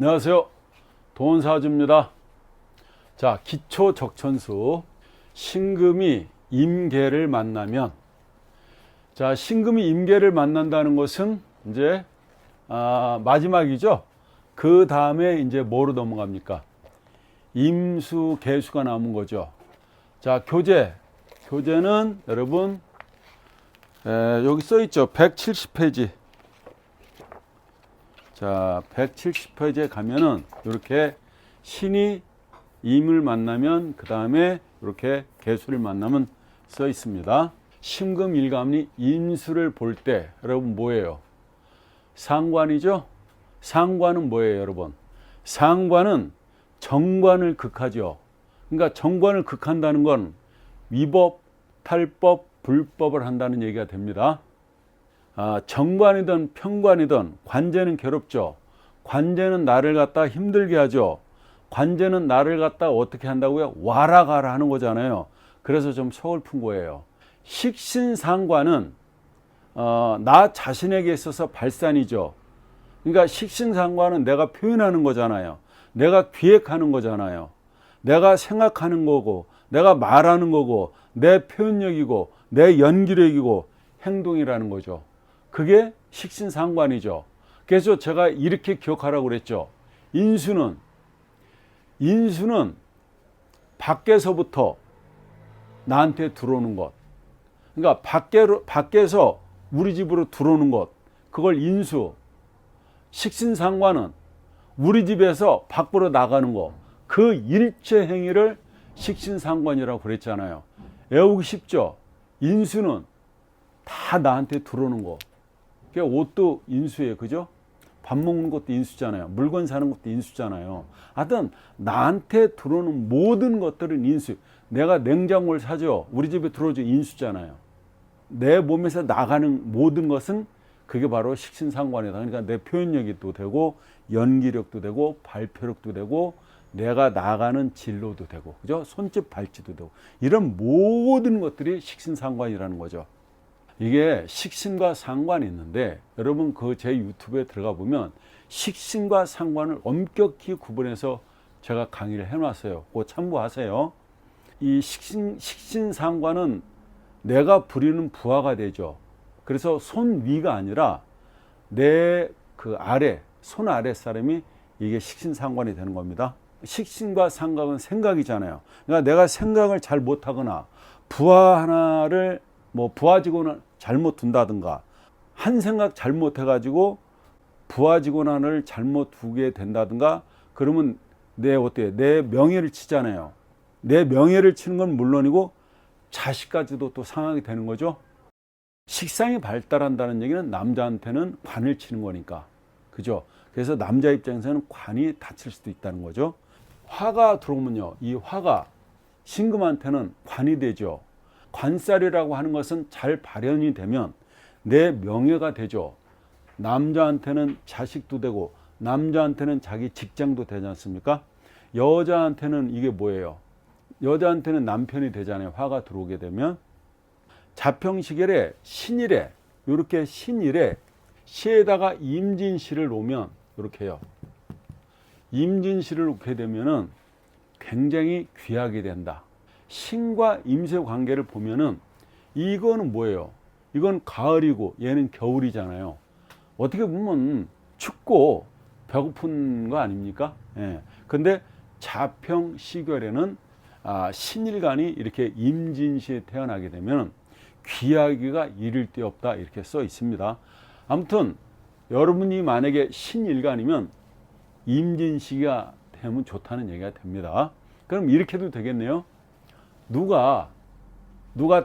안녕하세요. 돈사주입니다. 자, 기초 적천수 신금이 임계를 만나면, 자, 신금이 임계를 만난다는 것은 이제 마지막이죠. 그 다음에 이제 뭐로 넘어갑니까? 임수, 계수가 남은 거죠. 자, 교재는 여러분 여기 써 있죠. 170페이지. 자, 170페이지에 가면은 이렇게 신이 임을 만나면 그 다음에 이렇게 계수를 만나면 써 있습니다. 신금일gam이 임수를 볼 때 여러분 뭐예요? 상관이죠. 상관은 뭐예요, 여러분? 상관은 정관을 극하죠. 그러니까 정관을 극한다는 건 위법, 탈법, 불법을 한다는 얘기가 됩니다. 정관이든 편관이든 관제는 괴롭죠. 관제는 나를 갖다 힘들게 하죠. 관제는 나를 갖다 어떻게 한다고요? 와라 가라 하는 거잖아요. 그래서 좀 서글픈 거예요. 식신상관은 나 자신에게 있어서 발산이죠. 그러니까 식신상관은 내가 표현하는 거잖아요. 내가 기획하는 거잖아요. 내가 생각하는 거고, 내가 말하는 거고, 내 표현력이고, 내 연기력이고, 행동이라는 거죠. 그게 식신상관이죠. 그래서 제가 이렇게 기억하라고 그랬죠. 인수는 밖에서부터 나한테 들어오는 것. 그러니까 밖에서 우리 집으로 들어오는 것. 그걸 인수. 식신상관은 우리 집에서 밖으로 나가는 것. 그 일체 행위를 식신상관이라고 그랬잖아요. 외우기 쉽죠. 인수는 다 나한테 들어오는 거. 옷도 인수예요. 그죠? 밥 먹는 것도 인수잖아요. 물건 사는 것도 인수잖아요. 하여튼 나한테 들어오는 모든 것들은 인수. 내가 냉장고를 사죠. 우리 집에 들어오죠. 인수잖아요. 내 몸에서 나가는 모든 것은 그게 바로 식신상관이다. 그러니까 내 표현력이 또 되고, 연기력도 되고, 발표력도 되고, 내가 나가는 진로도 되고, 그죠? 손짓 발짓도 되고, 이런 모든 것들이 식신상관이라는 거죠. 이게 식신과 상관이 있는데, 여러분 그 제 유튜브에 들어가 보면 식신과 상관을 엄격히 구분해서 제가 강의를 해놨어요. 그거 참고하세요. 이 식신상관은 내가 부리는 부하가 되죠. 그래서 손 위가 아니라 내 그 아래, 손 아래 사람이 이게 식신상관이 되는 겁니다. 식신과 상관은 생각이잖아요. 그러니까 내가 생각을 잘 못하거나 부하 하나를 부하 직원을 잘못 둔다든가, 한 생각 잘못해가지고 부하 직원 하나를 잘못 두게 된다든가, 그러면 내 명예를 치잖아요. 내 명예를 치는 건 물론이고 자식까지도 또 상하게 되는 거죠. 식상이 발달한다는 얘기는 남자한테는 관을 치는 거니까, 그죠? 그래서 남자 입장에서는 관이 다칠 수도 있다는 거죠. 화가 들어오면요, 이 화가 신금한테는 관이 되죠. 관살이라고 하는 것은 잘 발현이 되면 내 명예가 되죠. 남자한테는 자식도 되고, 남자한테는 자기 직장도 되지 않습니까? 여자한테는 이게 뭐예요? 여자한테는 남편이 되잖아요. 화가 들어오게 되면. 자평시결에 신일에, 이렇게 신일에 시에다가 임진시를 놓으면 이렇게 해요. 임진시를 놓게 되면은 굉장히 귀하게 된다. 신과 임수의 관계를 보면은 이거는 뭐예요? 이건 가을이고 얘는 겨울이잖아요. 어떻게 보면 춥고 배고픈 거 아닙니까? 예. 근데 자평시결에는 신일간이 이렇게 임진시에 태어나게 되면 귀하기가 이를 데 없다, 이렇게 써 있습니다. 아무튼 여러분이 만약에 신일간이면 임진시가 되면 좋다는 얘기가 됩니다. 그럼 이렇게 해도 되겠네요. 누가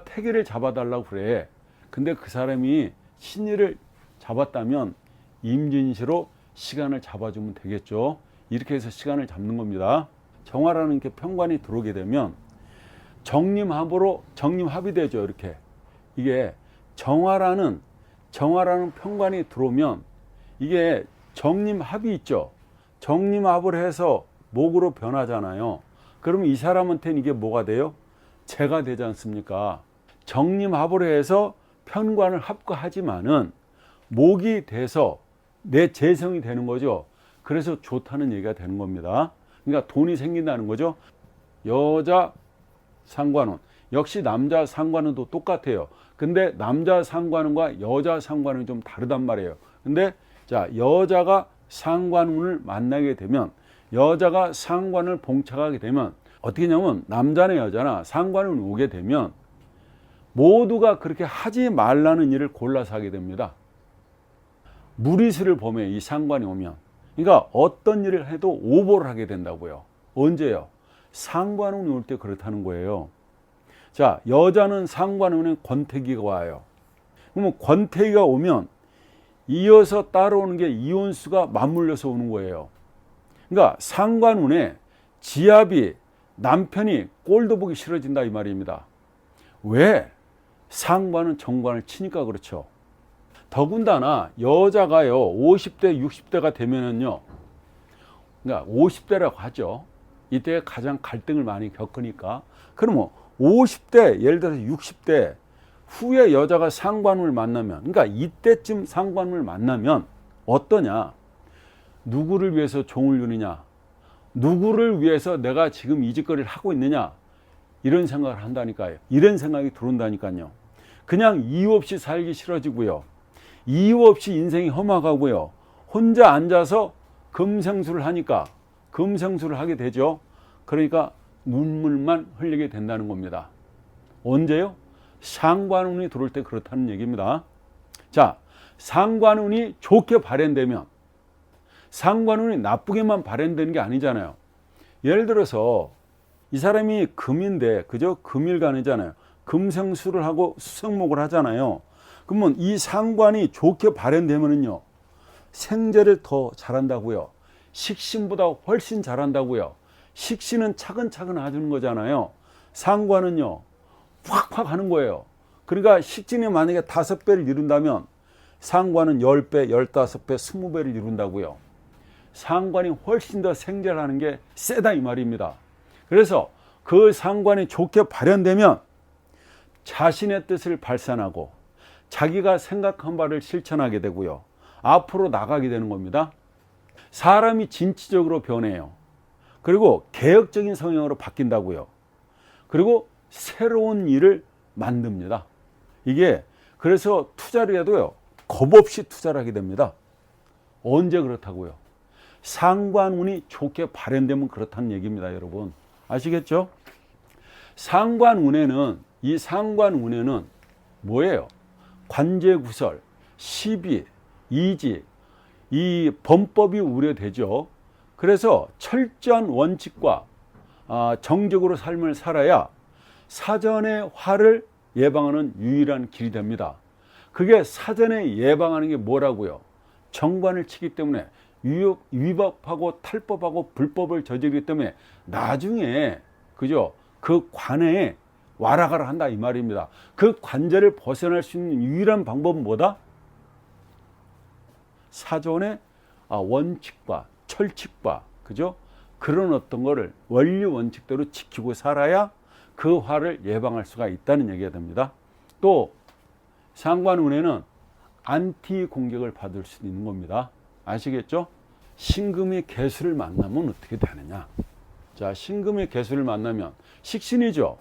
태기를 잡아달라고 그래. 근데 그 사람이 신일을 잡았다면 임진시로 시간을 잡아주면 되겠죠. 이렇게 해서 시간을 잡는 겁니다. 정화라는 게 편관이 들어오게 되면 정림합이 되죠. 이렇게. 이게 정화라는 편관이 들어오면 이게 정림합이 있죠. 정림합을 해서 목으로 변하잖아요. 그러면 이 사람한테는 이게 뭐가 돼요? 재가 되지 않습니까? 정림합을 해서 편관을 합과하지만은 목이 돼서 내 재성이 되는 거죠. 그래서 좋다는 얘기가 되는 겁니다. 그러니까 돈이 생긴다는 거죠. 여자 상관운 역시 남자 상관운도 똑같아요. 근데 남자 상관운과 여자 상관운이 좀 다르단 말이에요. 근데 자, 여자가 상관운을 만나게 되면, 여자가 상관을 봉착하게 되면 어떻게 하냐면, 남자나 여자나 상관운이 오게 되면 모두가 그렇게 하지 말라는 일을 골라서 하게 됩니다. 무리수를 보면 이 상관이 오면, 그러니까 어떤 일을 해도 오보를 하게 된다고요. 언제요? 상관운이 올 때 그렇다는 거예요. 자, 여자는 상관운에 권태기가 와요. 그러면 권태기가 오면 이어서 따라오는 게 이혼수가 맞물려서 오는 거예요. 그러니까 상관운에 지압이, 남편이 꼴도 보기 싫어진다 이 말입니다. 왜? 상관은 정관을 치니까 그렇죠. 더군다나 여자가요 50대 60대가 되면은요, 그러니까 50대라고 하죠. 이때 가장 갈등을 많이 겪으니까. 그러면 50대, 예를 들어서 60대 후에 여자가 상관을 만나면, 그러니까 이때쯤 상관을 만나면 어떠냐? 누구를 위해서 종을 누리냐? 누구를 위해서 내가 지금 이 짓거리를 하고 있느냐? 이런 생각을 한다니까요. 이런 생각이 들어온다니까요. 그냥 이유 없이 살기 싫어지고요. 이유 없이 인생이 험악하고요. 혼자 앉아서 금생수를 하니까 금생수를 하게 되죠. 그러니까 눈물만 흘리게 된다는 겁니다. 언제요? 상관운이 들어올 때 그렇다는 얘기입니다. 자, 상관운이 좋게 발현되면, 상관운이 나쁘게만 발현되는 게 아니잖아요. 예를 들어서 이 사람이 금인데, 그죠? 금일간이잖아요. 금생수를 하고 수생목을 하잖아요. 그러면 이 상관이 좋게 발현되면은요, 생재를 더 잘한다고요. 식신보다 훨씬 잘한다고요. 식신은 차근차근 해주는 거잖아요. 상관은요, 확확 하는 거예요. 그러니까 식진이 만약에 5배를 이룬다면 상관은 10배, 15배, 20배를 이룬다고요. 상관이 훨씬 더 생재를 하는 게 세다 이 말입니다. 그래서 그 상관이 좋게 발현되면 자신의 뜻을 발산하고 자기가 생각한 바를 실천하게 되고요. 앞으로 나가게 되는 겁니다. 사람이 진취적으로 변해요. 그리고 개혁적인 성향으로 바뀐다고요. 그리고 새로운 일을 만듭니다. 이게 그래서 투자를 해도요, 겁 없이 투자를 하게 됩니다. 언제 그렇다고요? 상관운이 좋게 발현되면 그렇다는 얘기입니다, 여러분. 아시겠죠? 상관운에는, 이 상관운에는 뭐예요? 관제구설, 시비, 이직, 이 범법이 우려되죠. 그래서 철저한 원칙과 정적으로 삶을 살아야 사전에 화를 예방하는 유일한 길이 됩니다. 그게 사전에 예방하는 게 뭐라고요? 정관을 치기 때문에 위법하고 탈법하고 불법을 저지르기 때문에 나중에, 그죠? 그 관에 와라가라 한다 이 말입니다. 그 관제를 벗어날 수 있는 유일한 방법은 뭐다? 사전에 원칙과 철칙과, 그죠? 그런 어떤 거를 원리 원칙대로 지키고 살아야 그 화를 예방할 수가 있다는 얘기가 됩니다. 또 상관운에는 안티 공격을 받을 수 있는 겁니다. 아시겠죠? 신금이 개수를 만나면 어떻게 되느냐? 자, 신금이 개수를 만나면 식신이죠.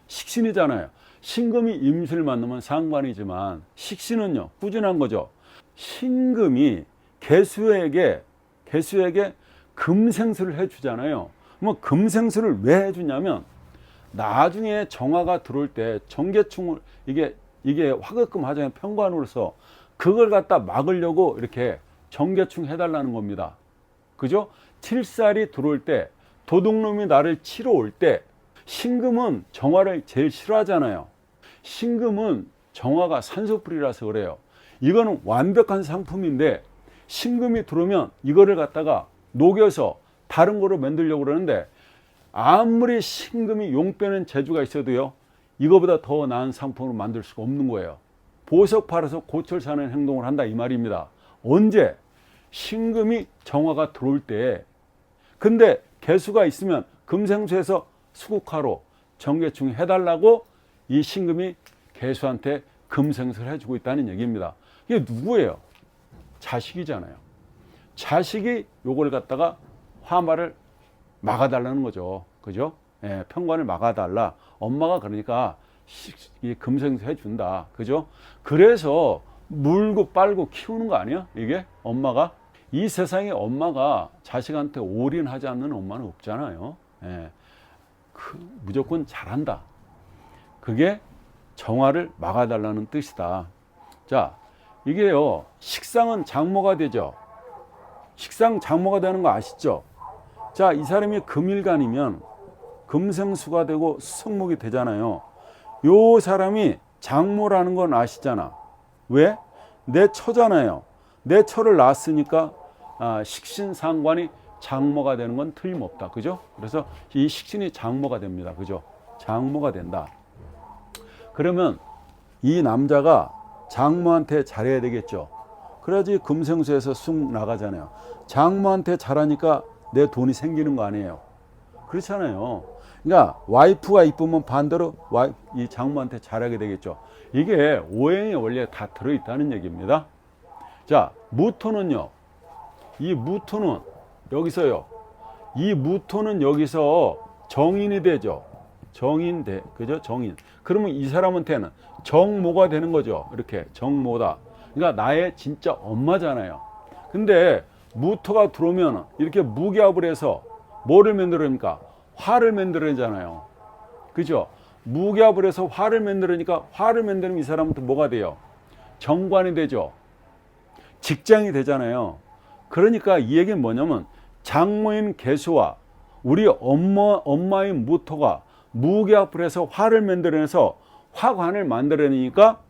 식신이잖아요. 신금이 임수를 만나면 상관이지만 식신은요, 꾸준한 거죠. 신금이 개수에게 금생수를 해주잖아요. 뭐 금생수를 왜 해주냐면, 나중에 정화가 들어올 때 정계충을 이게 화급금 하자면 편관으로서 그걸 갖다 막으려고 이렇게 정계충 해달라는 겁니다. 그죠? 칠살이 들어올 때, 도둑놈이 나를 치러 올 때, 신금은 정화를 제일 싫어하잖아요. 신금은 정화가 산소불이라서 그래요. 이거는 완벽한 상품인데 신금이 들어오면 이거를 갖다가 녹여서 다른 거로 만들려고 그러는데, 아무리 신금이 용 빼는 재주가 있어도요, 이거보다 더 나은 상품으로 만들 수가 없는 거예요. 보석 팔아서 고철 사는 행동을 한다 이 말입니다. 언제? 신금이 정화가 들어올 때. 근데 개수가 있으면 금생수에서 수국화로 정계충 해달라고 이 신금이 개수한테 금생수를 해주고 있다는 얘기입니다. 이게 누구예요? 자식이잖아요. 자식이 요걸 갖다가 화말을 막아달라는 거죠. 그죠? 예, 편관을 막아달라. 엄마가 그러니까 금생수 해준다. 그죠? 그래서 물고 빨고 키우는 거 아니야? 이게 엄마가? 이 세상에 엄마가 자식한테 올인하지 않는 엄마는 없잖아요. 예, 무조건 잘한다. 그게 정화를 막아달라는 뜻이다. 자, 이게요, 식상은 장모가 되죠. 식상 장모가 되는 거 아시죠? 자, 이 사람이 금일간이면 금생수가 되고 수성목이 되잖아요. 요 사람이 장모라는 건 아시잖아. 왜? 내 처잖아요. 내 처를 낳았으니까 식신상관이 장모가 되는 건 틀림없다. 그죠? 그래서 이 식신이 장모가 됩니다. 그죠? 장모가 된다. 그러면 이 남자가 장모한테 잘해야 되겠죠. 그래야지 금생수에서 쑥 나가잖아요. 장모한테 잘하니까 내 돈이 생기는 거 아니에요. 그렇잖아요. 그러니까 와이프가 이쁘면 반대로 이 장모한테 잘하게 되겠죠. 이게 오행의 원리에 다 들어있다는 얘기입니다. 자, 무토는요. 이 무토는 여기서요. 이 무토는 여기서 정인이 되죠. 그죠? 정인. 그러면 이 사람한테는 정모가 되는 거죠. 이렇게 정모다. 그러니까 나의 진짜 엄마잖아요. 근데 무토가 들어오면 이렇게 무기압을 해서 뭐를 만들어냅니까? 화를 만들어내잖아요. 그죠? 무기압을 해서 화를 만들어내니까 화를 만드는 이 사람한테 뭐가 돼요? 정관이 되죠. 직장이 되잖아요. 그러니까 이 얘기는 뭐냐면 장모인 개수와 우리 엄마인 무토가 무기압을 해서 화를 만들어내서 화관을 만들어내니까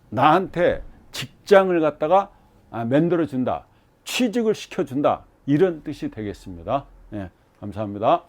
나한테 직장을 갖다가 만들어준다. 취직을 시켜준다. 이런 뜻이 되겠습니다. 네, 감사합니다.